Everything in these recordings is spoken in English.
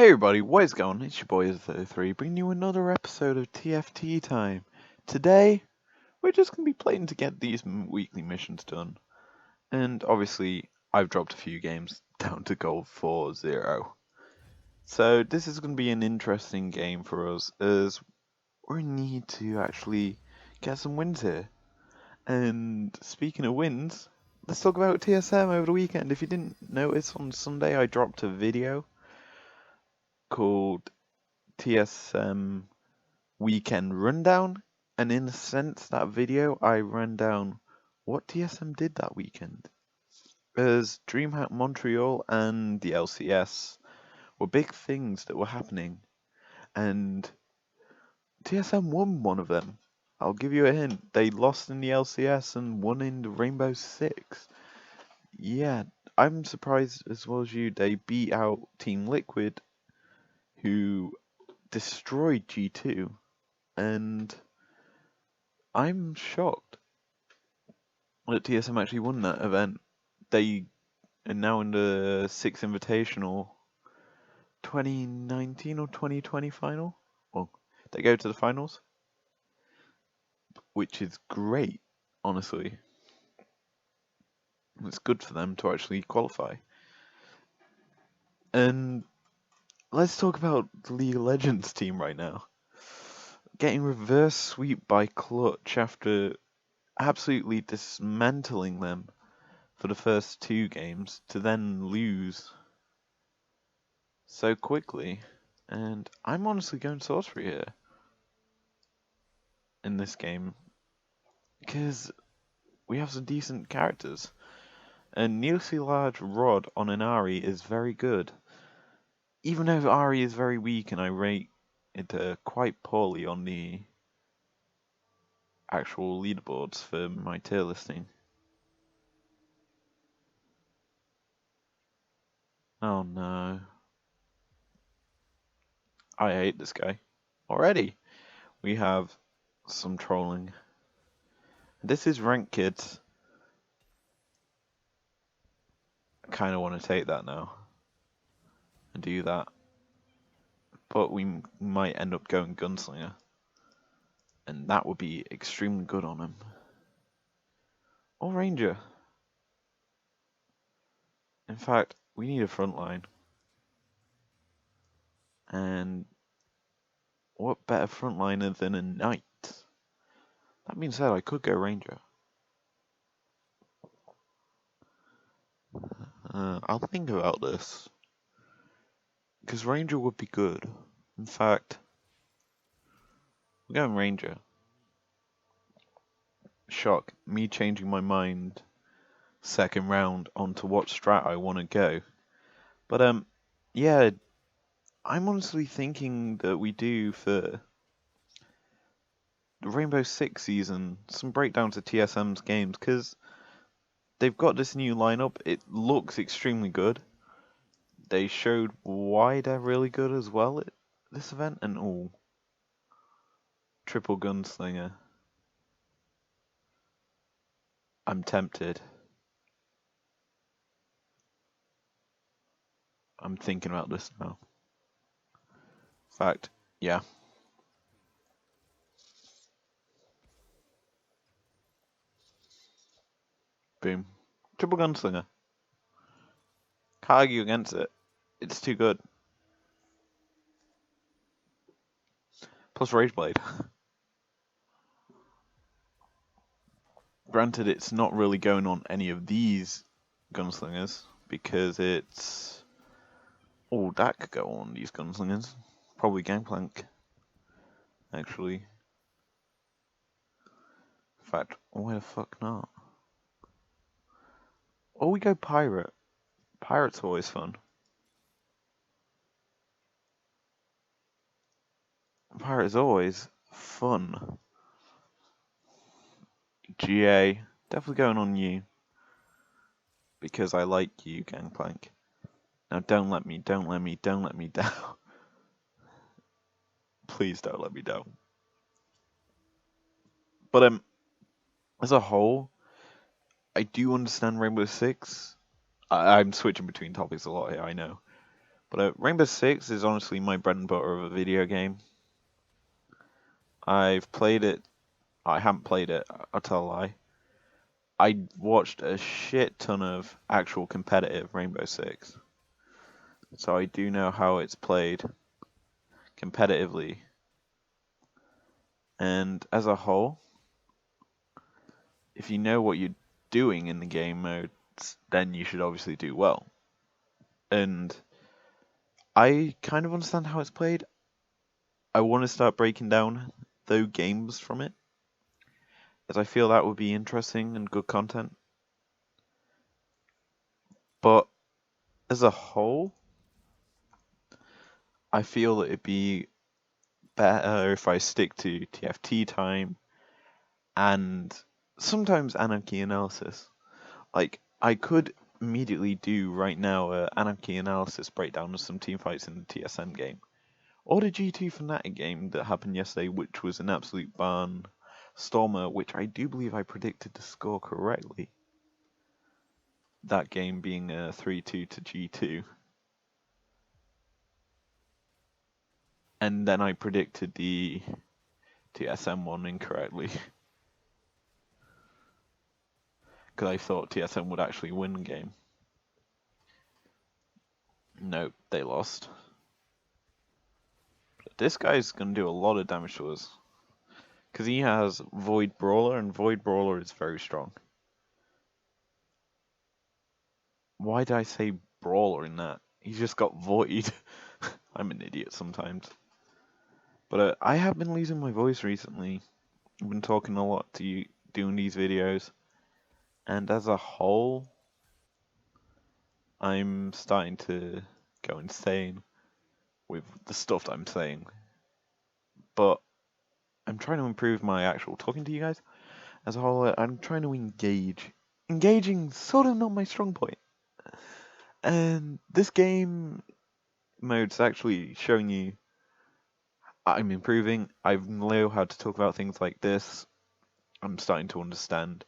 Hey everybody, what is going on? It's your boy Iz33 bringing you another episode of TFT time. Today, we're just going to be playing to get these weekly missions done. And obviously, I've dropped a few games down to gold 4-0. So this is going to be an interesting game for us as we need to actually get some wins here. And speaking of wins, let's talk about TSM over the weekend. If you didn't notice, on Sunday I dropped a video called TSM Weekend Rundown, and in a sense, that video I ran down what TSM did that weekend. As DreamHack Montreal and the LCS were big things that were happening, and TSM won one of them. I'll give you a hint. They lost in the LCS and won in the Rainbow Six. Yeah, I'm surprised as well as you. They beat out Team Liquid, who destroyed G2, and I'm shocked that TSM actually won that event. They are now in the sixth invitational 2019 or 2020 final. Well, they go to the finals, which is great, honestly. It's good for them to actually qualify. And let's talk about the League of Legends team right now. Getting reverse sweep by Clutch after absolutely dismantling them for the first two games to then lose so quickly. And I'm honestly going sorcery here in this game because we have some decent characters. And needlessly large Rod on an Ari is very good. Even though Ari is very weak and I rate it quite poorly on the actual leaderboards for my tier listing. Oh no. I hate this guy. Already, we have some trolling. This is ranked, kids. I kind of want to take that now and do that. But we might end up going Gunslinger. And that would be extremely good on him. Or Ranger. In fact, we need a front line. And what better frontliner than a knight? That being said, I could go Ranger. I'll think about this. Because Ranger would be good. In fact, we're going Ranger. Shock, me changing my mind second round onto what strat I want to go. But yeah, I'm honestly thinking that we do for the Rainbow Six season some breakdowns of TSM's games because they've got this new lineup. It looks extremely good. They showed why they're really good as well at this event, and oh, triple gunslinger. I'm tempted. I'm thinking about this now. In fact, yeah. Boom. Triple gunslinger. Can't argue against it. It's too good. Plus Rageblade. Granted, it's not really going on any of these gunslingers because it's... Oh, that could go on these gunslingers. Probably Gangplank, actually. In fact, why the fuck not? Or we go Pirate. Pirate's always fun. Pirate is always fun. GA, definitely going on you. Because I like you, Gangplank. Now don't let me down. Please don't let me down. But as a whole, I do understand Rainbow Six. I'm switching between topics a lot here, I know. But Rainbow Six is honestly my bread and butter of a video game. I've played it. I haven't played it. I'll tell a lie. I watched a shit ton of actual competitive Rainbow Six, so I do know how it's played competitively. And as a whole, if you know what you're doing in the game modes, then you should obviously do well. And I kind of understand how it's played. I want to start breaking down the games from it, as I feel that would be interesting and good content. But as a whole, I feel that it'd be better if I stick to TFT time and sometimes anarchy analysis. Like, I could immediately do right now a anarchy analysis breakdown of some team fights in the TSM game. Or the G2 Fnatic game that happened yesterday, which was an absolute barn stormer, which I do believe I predicted to score correctly. That game being a 3-2 to G2. And then I predicted the TSM one incorrectly. Because I thought TSM would actually win the game. Nope, they lost. But this guy's going to do a lot of damage to us. Because he has Void Brawler, and Void Brawler is very strong. Why did I say Brawler in that? He's just got Void. I'm an idiot sometimes. But I have been losing my voice recently. I've been talking a lot to you, doing these videos. And as a whole, I'm starting to go insane with the stuff that I'm saying. But I'm trying to improve my actual talking to you guys. As a whole, I'm trying to engage. Engaging sort of not my strong point. And this game mode's actually showing you I'm improving. I know how to talk about things like this. I'm starting to understand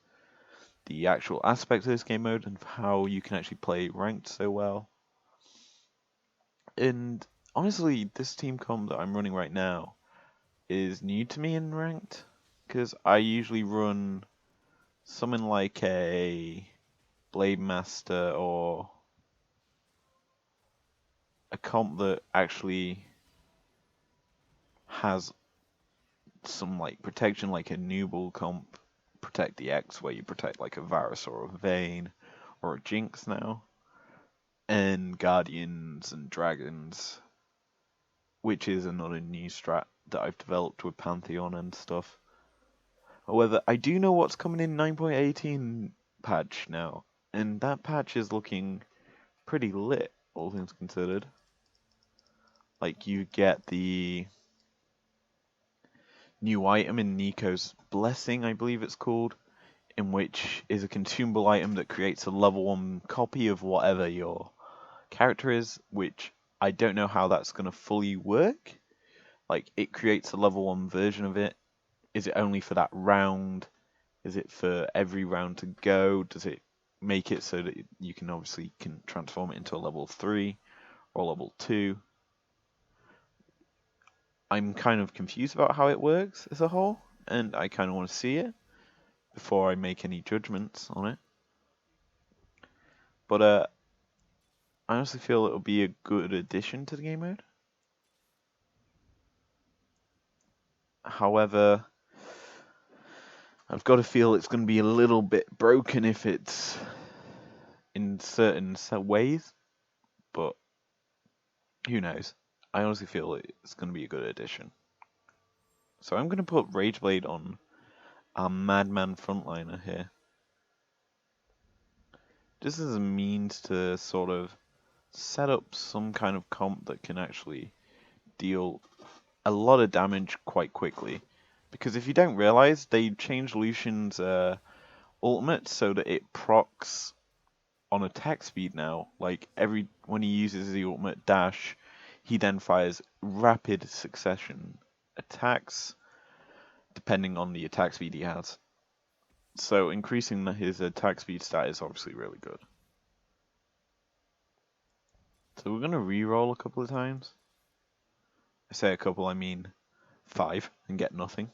the actual aspects of this game mode and how you can actually play ranked so well. And honestly, this team comp that I'm running right now is new to me in ranked, because I usually run something like a Blade Master or a comp that actually has some like protection, like a Nubal comp, Protect the X, where you protect like a Varus or a Vayne or a Jinx now, and Guardians and Dragons, which is another new strat that I've developed with Pantheon and stuff. However, I do know what's coming in 9.18 patch now, and that patch is looking pretty lit, all things considered. Like, you get the new item in Nico's Blessing, I believe it's called, in which is a consumable item that creates a level 1 copy of whatever your character is, which I don't know how that's going to fully work. Like, it creates a level 1 version of it. Is it only for that round? Is it for every round to go? Does it make it so that you can obviously transform it into a level 3 or level 2? I'm kind of confused about how it works as a whole, and I kind of want to see it before I make any judgments on it. But I honestly feel it'll be a good addition to the game mode. However, I've got to feel it's going to be a little bit broken if it's in certain ways, but who knows? I honestly feel it's going to be a good addition. So I'm going to put Rageblade on our Madman frontliner here. This is a means to sort of set up some kind of comp that can actually deal a lot of damage quite quickly. Because if you don't realize, they changed Lucian's ultimate so that it procs on attack speed now. Like when he uses the ultimate dash, he then fires rapid succession attacks depending on the attack speed he has. So increasing his attack speed stat is obviously really good. So we're gonna re-roll a couple of times. I say a couple, I mean 5, and get nothing.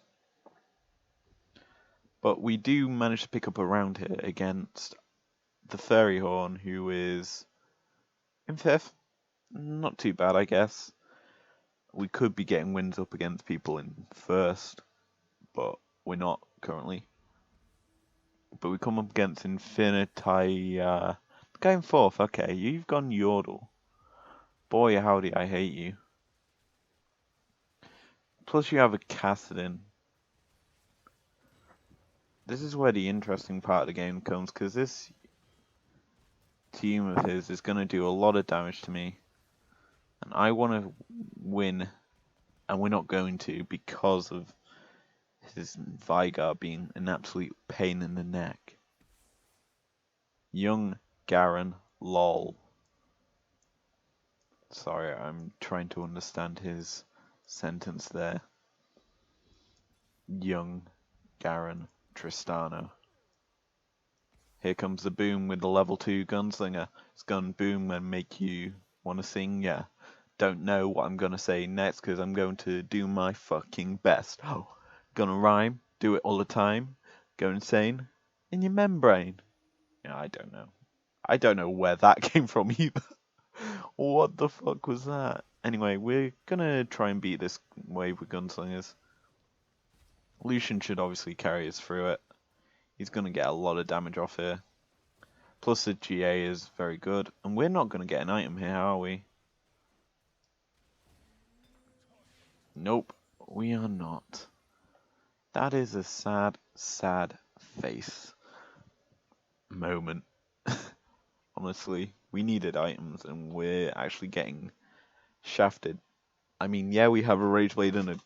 But we do manage to pick up a round here against the Fairy Horn, who is in 5th. Not too bad, I guess. We could be getting wins up against people in 1st, but we're not currently. But we come up against Infinity. The guy in 4th, okay, you've gone Yordle. Boy, howdy, I hate you. Plus you have a Cassidin. This is where the interesting part of the game comes, because this team of his is going to do a lot of damage to me. And I want to win, and we're not going to because of his Vigar being an absolute pain in the neck. Young Garen, lol. Sorry, I'm trying to understand his sentence there. Young Garen Tristano. Here comes the boom with the level 2 gunslinger. It's gonna boom and make you wanna sing, yeah. Don't know what I'm gonna say next because I'm going to do my fucking best. Oh, gonna rhyme, do it all the time, go insane in your membrane. Yeah, I don't know. I don't know where that came from either. What the fuck was that? Anyway, we're gonna try and beat this wave with gunslingers. Lucian should obviously carry us through it. He's gonna get a lot of damage off here. Plus the GA is very good. And we're not gonna get an item here, are we? Nope, we are not. That is a sad, sad face moment. Honestly, we needed items and we're actually getting shafted. I mean, yeah, we have a Rage Blade and a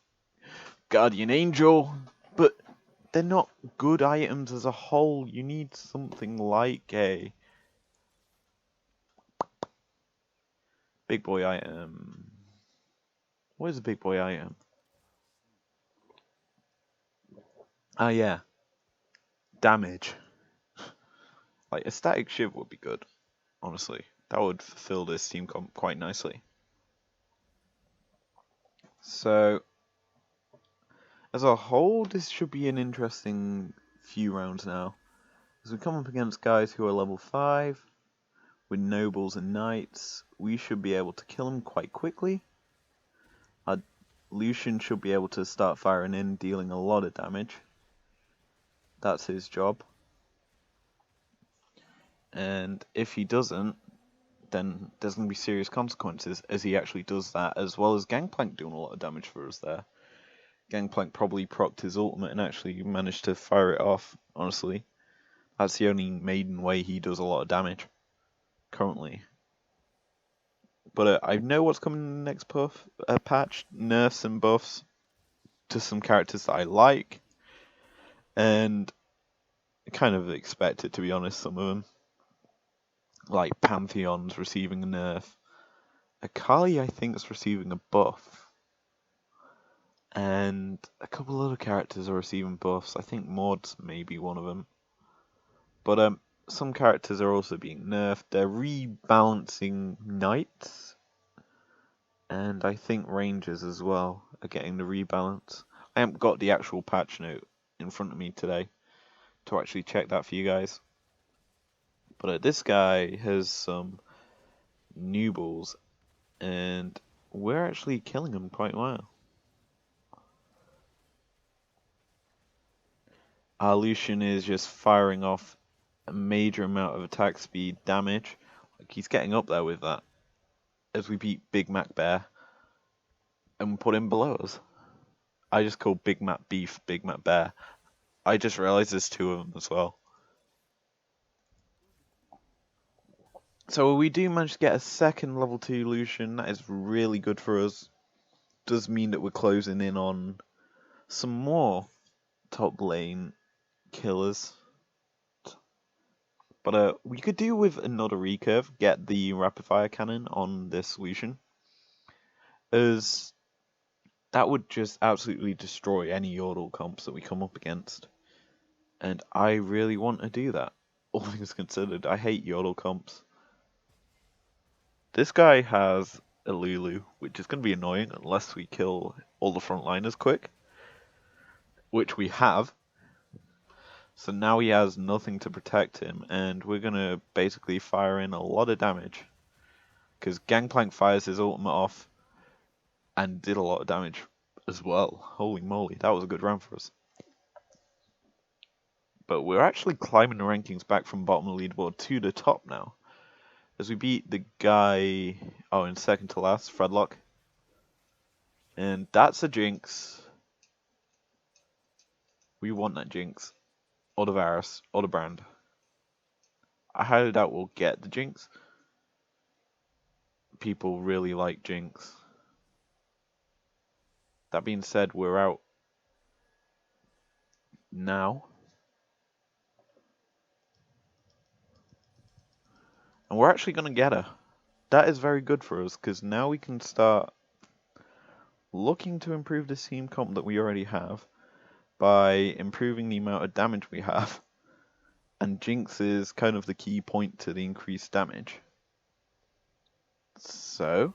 Guardian Angel, but they're not good items as a whole. You need something like a big boy item. What is a big boy item? Ah, yeah. Damage. Like, a static shiv would be good, honestly. That would fulfill this team comp quite nicely. So, as a whole, this should be an interesting few rounds now. As we come up against guys who are level 5, with nobles and knights, we should be able to kill them quite quickly. Our Lucian should be able to start firing in, dealing a lot of damage. That's his job. And if he doesn't, then there's going to be serious consequences as he actually does that, as well as Gangplank doing a lot of damage for us there. Gangplank probably procced his ultimate and actually managed to fire it off, honestly. That's the only maiden way he does a lot of damage, currently. But I know what's coming in the next patch, nerfs and buffs to some characters that I like, and I kind of expect it, to be honest, some of them. Like Pantheon's receiving a nerf. Akali, I think, is receiving a buff. And a couple other characters are receiving buffs. I think Maud's maybe one of them. But some characters are also being nerfed. They're rebalancing knights. And I think rangers as well are getting the rebalance. I haven't got the actual patch note in front of me today to actually check that for you guys. But this guy has some noobles, and we're actually killing him quite well. Our Lucian is just firing off a major amount of attack speed damage. Like, he's getting up there with that as we beat Big Mac Bear and put him below us. I just call Big Mac Beef Big Mac Bear. I just realized there's 2 of them as well. So we do manage to get a second level 2 Lucian. That is really good for us. Does mean that we're closing in on some more top lane killers. But we could do with another recurve, get the rapid fire cannon on this Lucian, as that would just absolutely destroy any Yordle comps that we come up against. And I really want to do that. All things considered, I hate Yordle comps. This guy has a Lulu, which is going to be annoying unless we kill all the frontliners quick, which we have. So now he has nothing to protect him, and we're going to basically fire in a lot of damage. Because Gangplank fires his ultimate off and did a lot of damage as well. Holy moly, that was a good round for us. But we're actually climbing the rankings back from bottom of the leaderboard to the top now. As we beat the guy, in second to last, Fredlock. And that's a jinx. We want that jinx. Or the Varus, or the Brand. I highly doubt we'll get the jinx. People really like jinx. That being said, we're out now. And we're actually going to get her. That is very good for us, because now we can start looking to improve the team comp that we already have by improving the amount of damage we have. And Jinx is kind of the key point to the increased damage. So,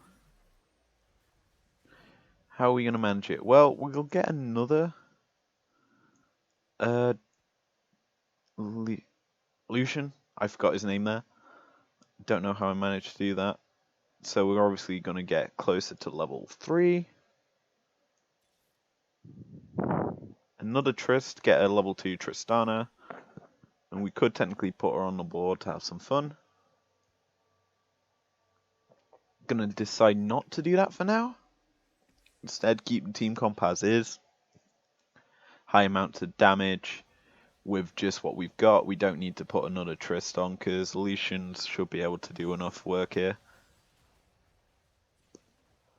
how are we going to manage it? Well, we'll get another Lucian. I forgot his name there. Don't know how I managed to do that. So we're obviously going to get closer to level 3. Another Trist, get a level 2 Tristana. And we could technically put her on the board to have some fun. Gonna decide not to do that for now. Instead, keep the team comp as is. High amounts of damage with just what we've got. We don't need to put another Trist on because Lucians should be able to do enough work here.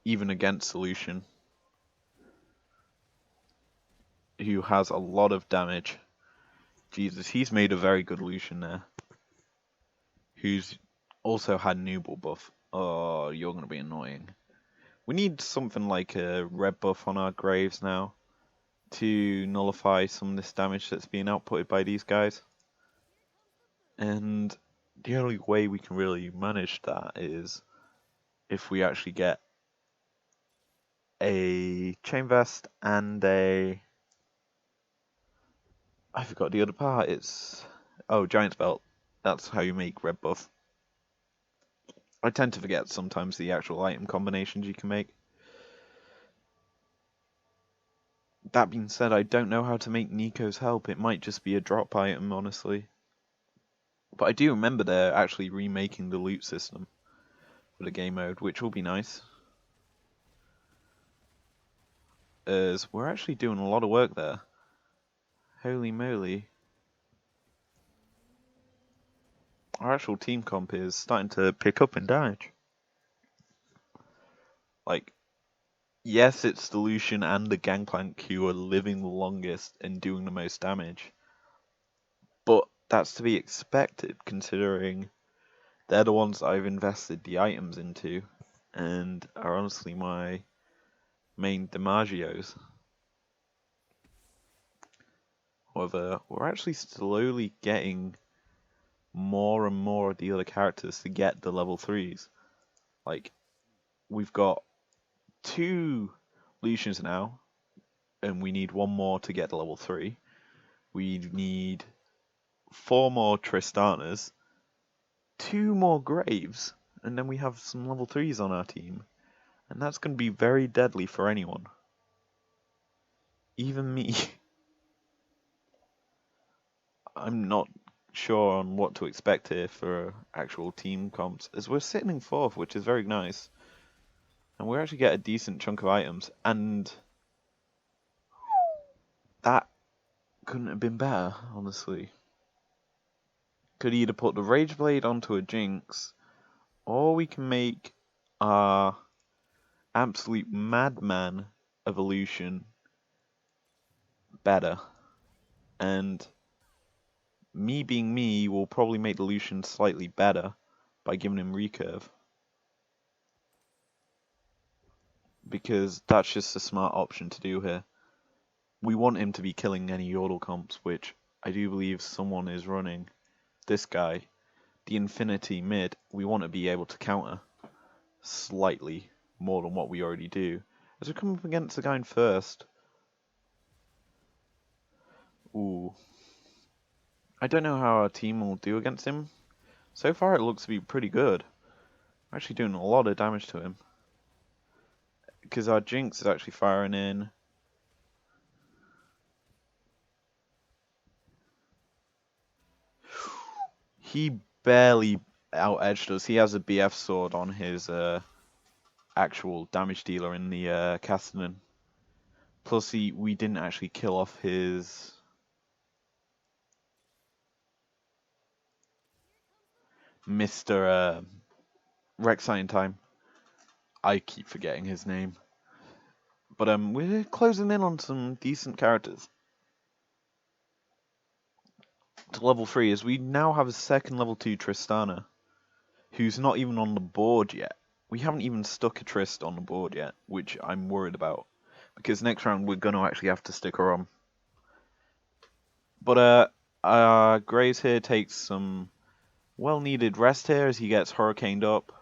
Even against Lucian, who has a lot of damage. Jesus, he's made a very good Lucian there. Who's also had Nooble buff. Oh, you're going to be annoying. We need something like a red buff on our Graves now to nullify some of this damage that's being outputted by these guys. And the only way we can really manage that is if we actually get a Chain Vest and a... I forgot the other part. It's... Oh, Giant's Belt. That's how you make red buff. I tend to forget sometimes the actual item combinations you can make. That being said, I don't know how to make Nico's help. It might just be a drop item, honestly. But I do remember they're actually remaking the loot system for the game mode, which will be nice. As we're actually doing a lot of work there. Holy moly. Our actual team comp is starting to pick up in damage. Like, yes, it's the Lucian and the Gangplank who are living the longest and doing the most damage. But that's to be expected, considering they're the ones I've invested the items into, and are honestly my main Demagios. However, we're actually slowly getting more and more of the other characters to get the level 3s. Like, we've got 2 Lucians now, and we need 1 more to get to level 3. We need 4 more Tristanas, 2 more Graves, and then we have some level 3s on our team. And that's going to be very deadly for anyone. Even me. I'm not sure on what to expect here for actual team comps, as we're sitting in 4th, which is very nice. And we actually get a decent chunk of items, and that couldn't have been better, honestly. Could either put the Rage Blade onto a Jinx, or we can make our absolute madman evolution better. And me being me will probably make the Lucian slightly better by giving him recurve. Because that's just a smart option to do here. We want him to be killing any Yordle comps, which I do believe someone is running. This guy, the Infinity mid, we want to be able to counter. slightly more than what we already do. As we come up against the guy in first. Ooh. I don't know how our team will do against him. So far it looks to be pretty good. We're actually doing a lot of damage to him. Because our Jinx is actually firing in. He barely out-edged us. He has a BF sword on his actual damage dealer in the Castellan. Plus we didn't actually kill off his Mr. Rek'Sai in time. I keep forgetting his name. But we're closing in on some decent characters. To level 3, as we now have a second level 2 Tristana, who's not even on the board yet. We haven't even stuck a Trist on the board yet, which I'm worried about. Because next round we're going to actually have to stick her on. But Graves here takes some well-needed rest here as he gets hurricaned up.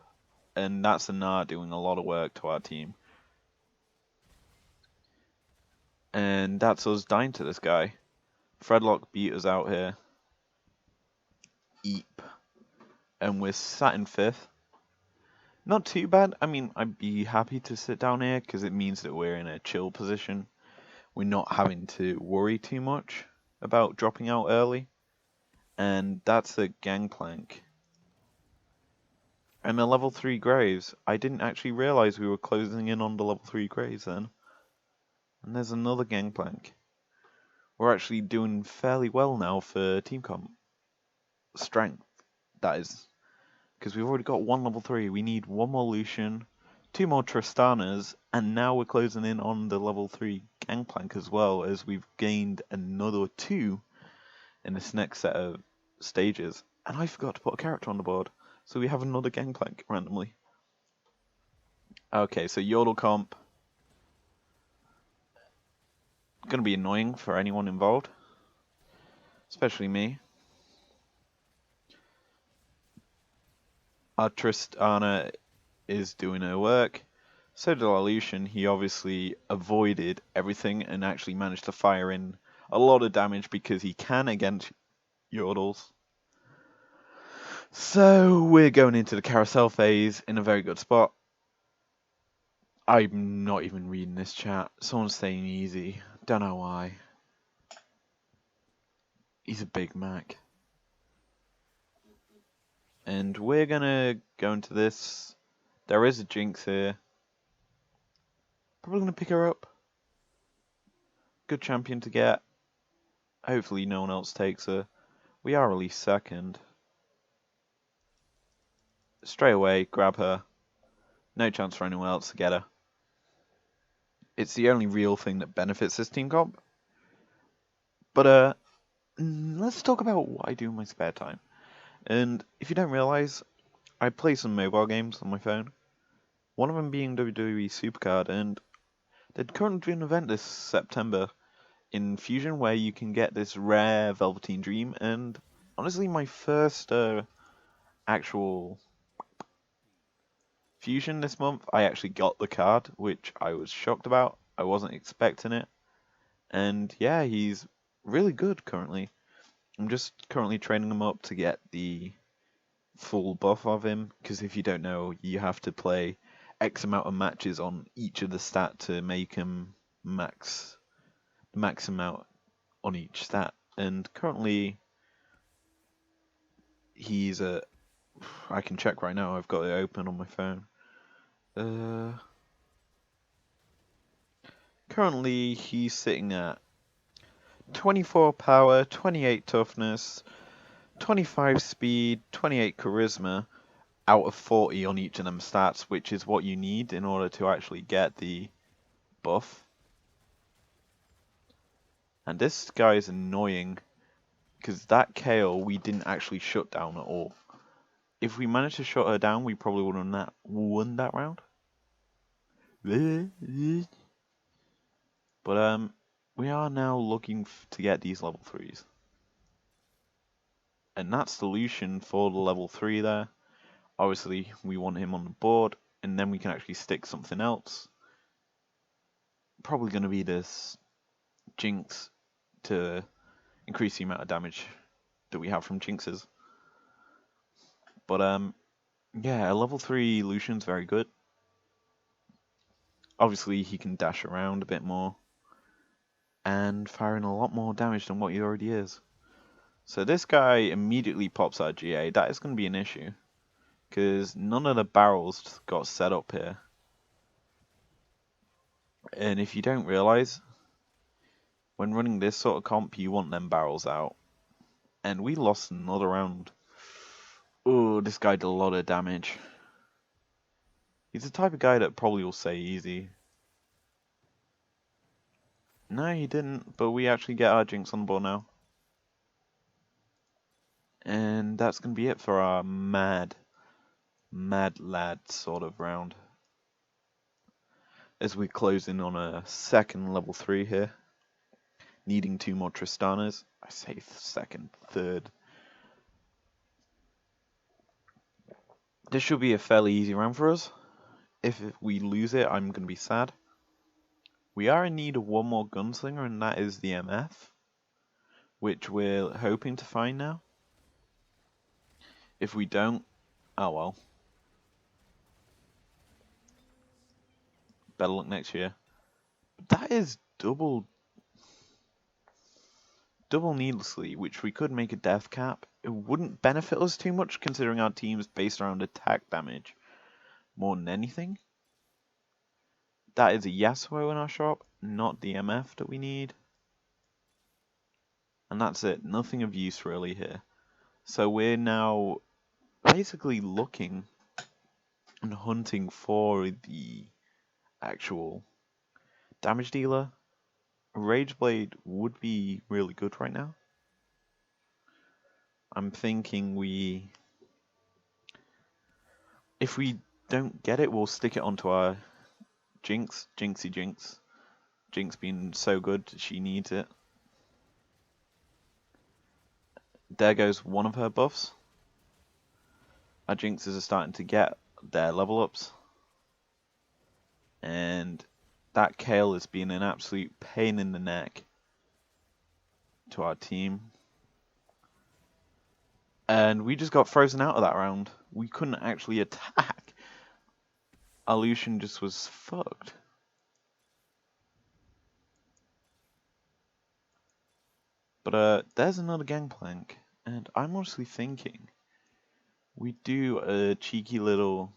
And that's a Gnar doing a lot of work to our team. And that's us dying to this guy. Fredlock beat us out here. Eep. And we're sat in 5th. Not too bad. I mean, I'd be happy to sit down here because it means that we're in a chill position. We're not having to worry too much about dropping out early. And that's a Gangplank. And a level 3 Graves. I didn't actually realize we were closing in on the level 3 Graves then. And there's another Gangplank. We're actually doing fairly well now for team comp. Strength, that is. Because we've already got 1 level 3. We need 1 more Lucian, 2 more Tristanas, and now we're closing in on the level 3 Gangplank as well, as we've gained another 2 in this next set of stages. And I forgot to put a character on the board, so we have another Gangplank randomly. Okay, so Yodel comp. Gonna be annoying for anyone involved, especially me. Our Tristana is doing her work. So did our Lucian. He obviously avoided everything and actually managed to fire in a lot of damage because he can against Yordles. So we're going into the carousel phase in a very good spot. I'm not even reading this chat. Someone's saying easy. Don't know why. He's a Big Mac. And we're gonna go into this. There is a Jinx here. Probably gonna pick her up. Good champion to get. Hopefully no one else takes her. We are at least second. Straight away, grab her. No chance for anyone else to get her. It's the only real thing that benefits this team comp. But let's talk about what I do in my spare time. And if you don't realize, I play some mobile games on my phone. One of them being WWE Supercard, and they're currently doing an event this September in Fusion where you can get this rare Velveteen Dream. And honestly, my first actual Fusion this month, I actually got the card, which I was shocked about. I wasn't expecting it. And yeah, he's really good currently. I'm just currently training him up to get the full buff of him, because if you don't know, you have to play X amount of matches on each of the stat to make him max amount on each stat. And currently, he's I can check right now, I've got it open on my phone. Currently, he's sitting at 24 power, 28 toughness, 25 speed, 28 charisma, out of 40 on each of them stats, which is what you need in order to actually get the buff. And this guy is annoying, because that KO we didn't actually shut down at all. If we managed to shut her down, we probably would have won that round. But we are now looking to get these level 3s. And that's the Lucian for the level 3 there. Obviously, we want him on the board. and then we can actually stick something else. Probably going to be this Jinx to increase the amount of damage that we have from Jinxes. But yeah, a level 3 Lucian's very good. Obviously, he can dash around a bit more and fire in a lot more damage than what he already is. So this guy immediately pops out GA. That is going to be an issue, because none of the barrels got set up here. And if you don't realize, when running this sort of comp, you want them barrels out. And we lost another round. Oh, this guy did a lot of damage. He's the type of guy that probably will say easy. No, he didn't, but we actually get our Jinx on the board now. And that's going to be it for our mad lad sort of round. As we close in on a second level 3 here. Needing 2 more Tristanas. I say second, third. This should be a fairly easy round for us. If we lose it, I'm going to be sad. We are in need of one more gunslinger, and that is the MF, which we're hoping to find now. If we don't, oh well. Better luck next year. That is double needlessly, which we could make a death cap. It wouldn't benefit us too much, considering our team's based around attack damage more than anything. That is a Yasuo in our shop, not the MF that we need. And that's it. Nothing of use really here. So we're now basically looking and hunting for the actual damage dealer. Rageblade would be really good right now. I'm thinking if we don't get it, we'll stick it onto our Jinx, Jinx. Jinx being so good, she needs it. There goes one of her buffs. Our Jinxes are starting to get their level ups. And that Kale has been an absolute pain in the neck to our team. And we just got frozen out of that round. We couldn't actually attack. Our Lucian just was fucked. But there's another gangplank, and I'm honestly thinking we do a cheeky little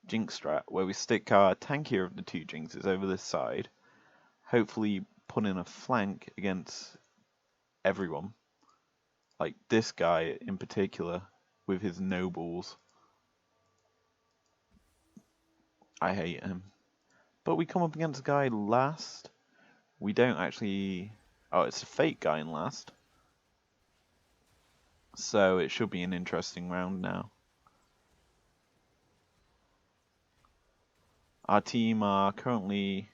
Jinx strat where we stick our tankier of the 2 Jinxes over this side, hopefully put in a flank against everyone, like this guy in particular with his nobles. I hate him. But we come up against a guy last. We don't actually... Oh, it's a fake guy in last. So it should be an interesting round now. Our team are currently...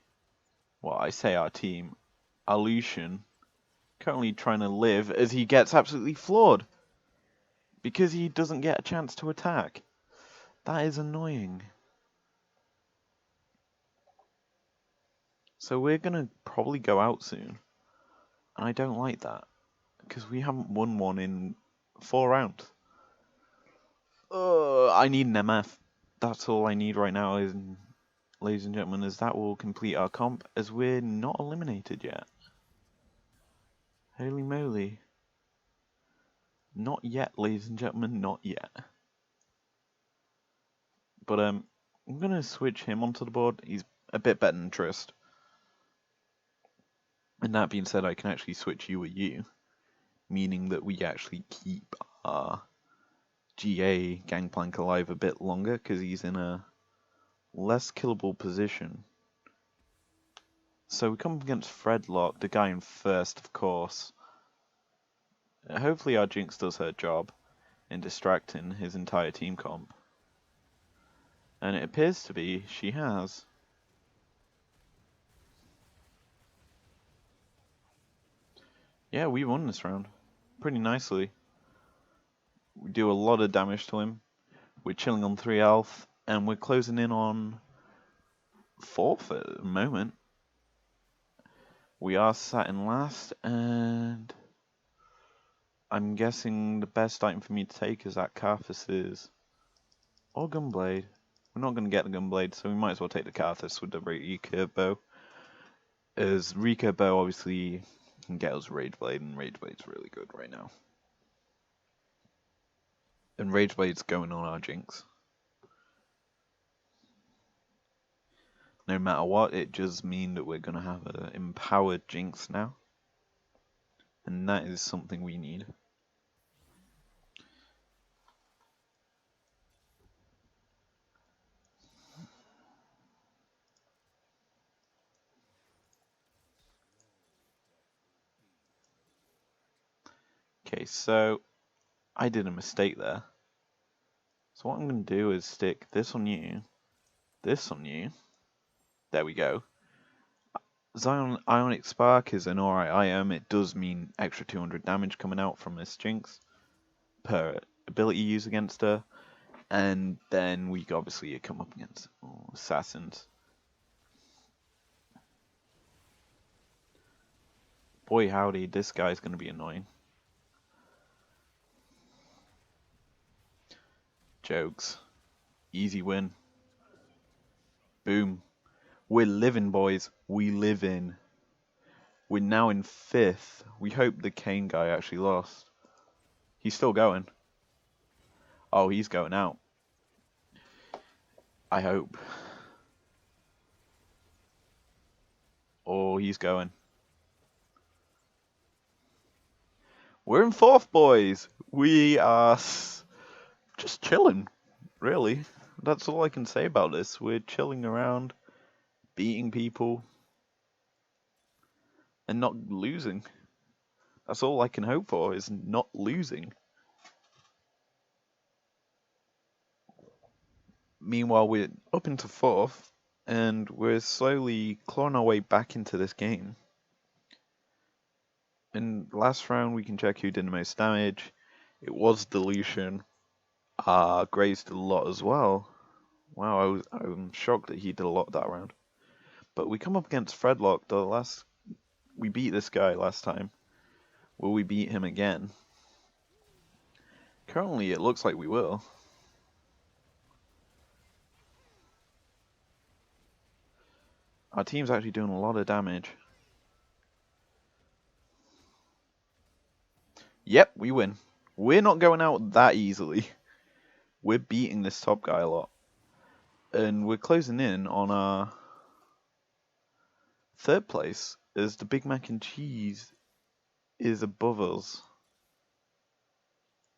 Well, I say our team. Our Lucian currently trying to live as he gets absolutely floored. Because he doesn't get a chance to attack. That is annoying. So we're going to probably go out soon. And I don't like that. Because we haven't won one in 4 rounds. I need an MF. That's all I need right now, ladies and gentlemen, as that will complete our comp, as we're not eliminated yet. Holy moly. Not yet, ladies and gentlemen, not yet. But I'm going to switch him onto the board. He's a bit better than Trist. And that being said, I can actually switch you with you, meaning that we actually keep our GA Gangplank alive a bit longer, because he's in a less killable position. So we come up against Fredlock, the guy in first, of course. Hopefully our Jinx does her job in distracting his entire team comp. And it appears to be she has. Yeah, we won this round pretty nicely. We do a lot of damage to him. We're chilling on 3 health. And we're closing in on 4th at the moment. We are sat in last, and I'm guessing the best item for me to take is that Carthus's or Gunblade. We're not going to get the Gunblade, so we might as well take the Carthus with the recurve bow. As recurve bow obviously can get us Rageblade, and Rageblade's really good right now. And Rageblade's going on our Jinx. No matter what, it just means that we're going to have an empowered Jinx now. And that is something we need. Okay, so I did a mistake there. So what I'm going to do is stick this on you, this on you. There we go. Zion Ionic Spark is an alright item. It does mean extra 200 damage coming out from this Jinx per ability used against her. And then we obviously come up against assassins. Boy howdy, this guy's going to be annoying. Jokes. Easy win. Boom. We're living, boys. We live in. We're now in 5th. We hope the Kane guy actually lost. He's still going. Oh, he's going out. I hope. Oh, he's going. We're in 4th, boys. We are just chilling, really. That's all I can say about this. We're chilling around, beating people, and not losing. That's all I can hope for, is not losing. Meanwhile, we're up into 4th, and we're slowly clawing our way back into this game. In last round, we can check who did the most damage. It was Dilution. Graves did a lot as well. Wow, I'm shocked that he did a lot that round. But we come up against Fredlock. We beat this guy last time. Will we beat him again? Currently, it looks like we will. Our team's actually doing a lot of damage. Yep, we win. We're not going out that easily. We're beating this top guy a lot. And we're closing in on our 3rd place, as the Big Mac and Cheese is above us.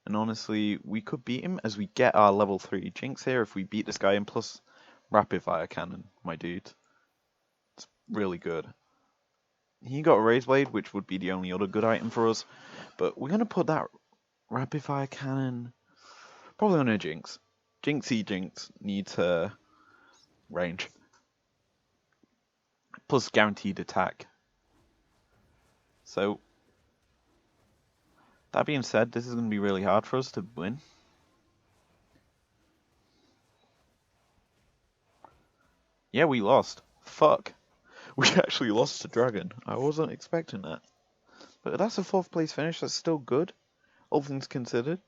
And honestly, we could beat him as we get our level 3 Jinx here if we beat this guy, and plus Rapid Fire Cannon, my dude. It's really good. He got a Rageblade, which would be the only other good item for us. But we're going to put that Rapid Fire Cannon probably on a Jinx. Jinxie Jinx needs her range. Plus guaranteed attack. So, that being said, this is going to be really hard for us to win. Yeah, we lost. Fuck. We actually lost to Dragon. I wasn't expecting that. But that's a 4th place finish. That's still good, all things considered.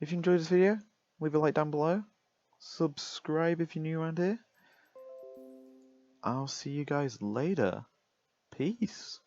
If you enjoyed this video, leave a like down below. Subscribe if you're new around here. I'll see you guys later. Peace.